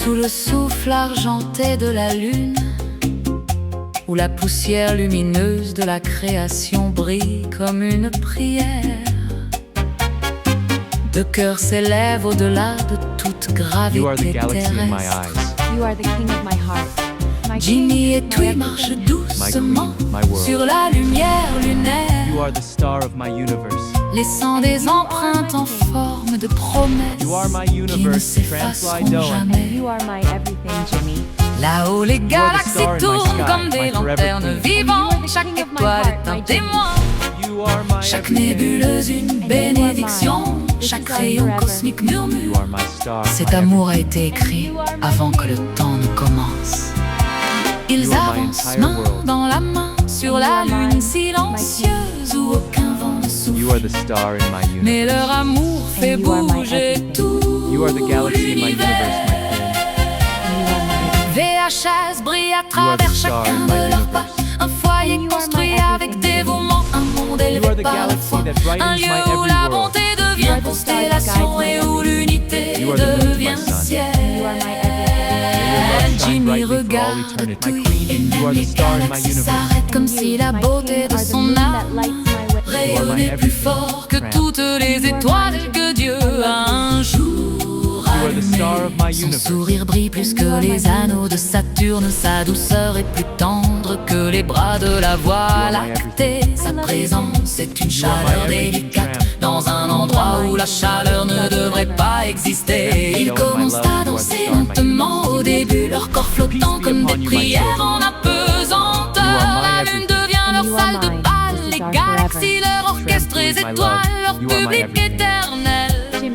Sous le souffle argenté de la lune, où la poussière lumineuse de la création brille comme une prière, deux cœurs s'élèvent au-delà de toute You are the gravité galaxy in my terrestre. eyes. You are the king of my heart. My Jimmy et king, my Tui everything. marchent doucement my world. sur la lumière lunaire, You are the star of my universe. laissant des empreintes en forme de promesses You are my qui ne universe, s'effaceront Translado. jamais. You are my everything, Jimmy. Là-haut, les are the galaxies star in my tournent sky, comme my des forever lanternes queen. vivantes. Chaque king of my étoile heart, est un my témoin, You are my chaque everything. nébuleuse une you are bénédiction, mine. This chaque is our rayon forever. cosmique You murmure. are my star. Cet my amour a été écrit avant que le temps ne commence. Ils You are my avancent entire main world. dans la main sur la lune silencieuse où aucun vent ne souffle. You are the star in my universe. Mais leur amour fait you are my bouger everything. tout You are the galaxy in my universe, l'univers. my queen. VHS brille à are the travers star chacun in de my leurs pas. universe. Un foyer And you are construit my avec everything. dévouement, un monde You are élevé the par la galaxy foi. that brightens Un my lieu où every la world. bonté You devient are the star that constellation guides my et où everything. l'unité You are the moon to my devient sun. ciel. You are my everything. Your love shine Jimmy brightly for all regarde eternity. tout My queen, et you même are les the star in my galaxies universe. s'arrêtent comme si la My beauté king de are the son moon that âme lights my way. rayonnait plus everything, fort que Tramp. toutes les étoiles que Dieu a un jour You are the star of my allumées. Son universe. sourire brille plus que les anneaux de Saturne, sa douceur est plus tendre que les bras de la Voie You are my lactée. Sa présence est une You are my chaleur everything, délicate Tramp. dans un endroit où la chaleur ne devrait pas exister. Ils commencent à danser lentement au début, leur corps flottant comme des prières en apesanteur. La lune devient leur salle de bal, les galaxies leur orchestre, les étoiles leur public éternel. Jimmy,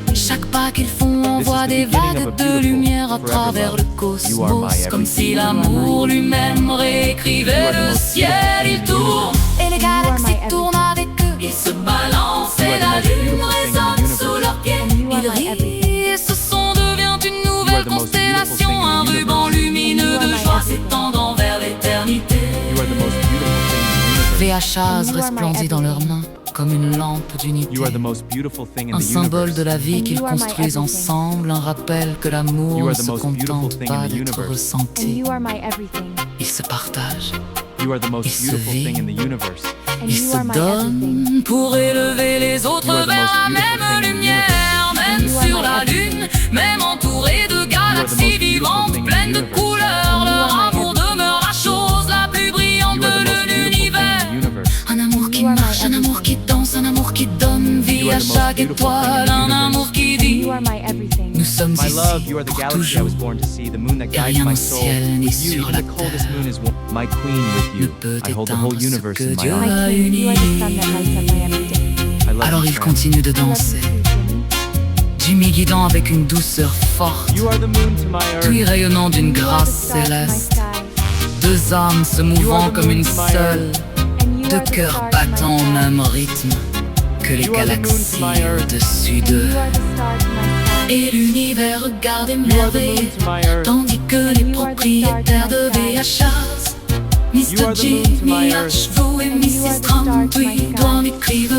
you Chaque pas qu'ils font envoie des vagues de lumière à travers le cosmos, comme si l'amour lui-même réécrivait le ciel. Il tourne et les galaxies tournent avec eux. Ils se balancent et la lune résonne sous leurs pieds. Ils rient et ce son devient une nouvelle constellation, un ruban lumineux de joie s'étendant vers l'éternité. You are the most beautiful thing in the universe. VHS resplendit dans leurs mains comme une lampe d'unité. You are the most beautiful thing in Un the symbole de universe. la vie qu'ils You are my construisent everything. ensemble, un rappel que You l'amour are ne the se most beautiful contente thing pas in the d'être universe. and ressenti. you are my everything. Il se partage, You are the most Il se beautiful vit. thing in the universe. And il you se are my everything. donne pour élever les autres You are the vers most la beautiful même thing in the lumière, même You are sur my la everything. lune, même entouré de most galaxies beautiful vivantes thing in the pleines de universe. couleurs. Leur are my amour demeure la chose la plus brillante You are the de most beautiful thing l'univers. in the universe. Un amour qui You are my marche, un amour qui danse, un amour qui donne vie You are à the most chaque beautiful thing in étoile, the un universe. amour qui dit You are my everything. nous sommes My ici love, you are the pour galaxy I toujours. was born to see, the moon that guides rien my au soul. ciel ni With you, sur even la the coldest terre moon is warm. My queen with Ne you. peut I hold the whole éteindre ce universe que in my Dieu arms. My a king, you are the sun that lights uni. up my everyday. I love Alors you, il Tramp. continue de I love danser, you too, Jimmy. Jimmy guidant avec une douceur forte, You are the moon to my Tui earth. rayonnant d'une You are the grâce star to my céleste, sky. deux âmes se You mouvant are the comme moon une to my seule, And you deux are the cœurs star to my battant au sky. même rythme que les You are the moon to galaxies my earth. au-dessus And d'eux. you are the star to my sky. Et l'univers regarde You are the moon émerveillé, to my earth. tandis que les propriétaires de VHS, You Mr. are the moon to my Jimmy earth. Archevaux et And you are Mrs. the star to my Trump, sky. doivent écrire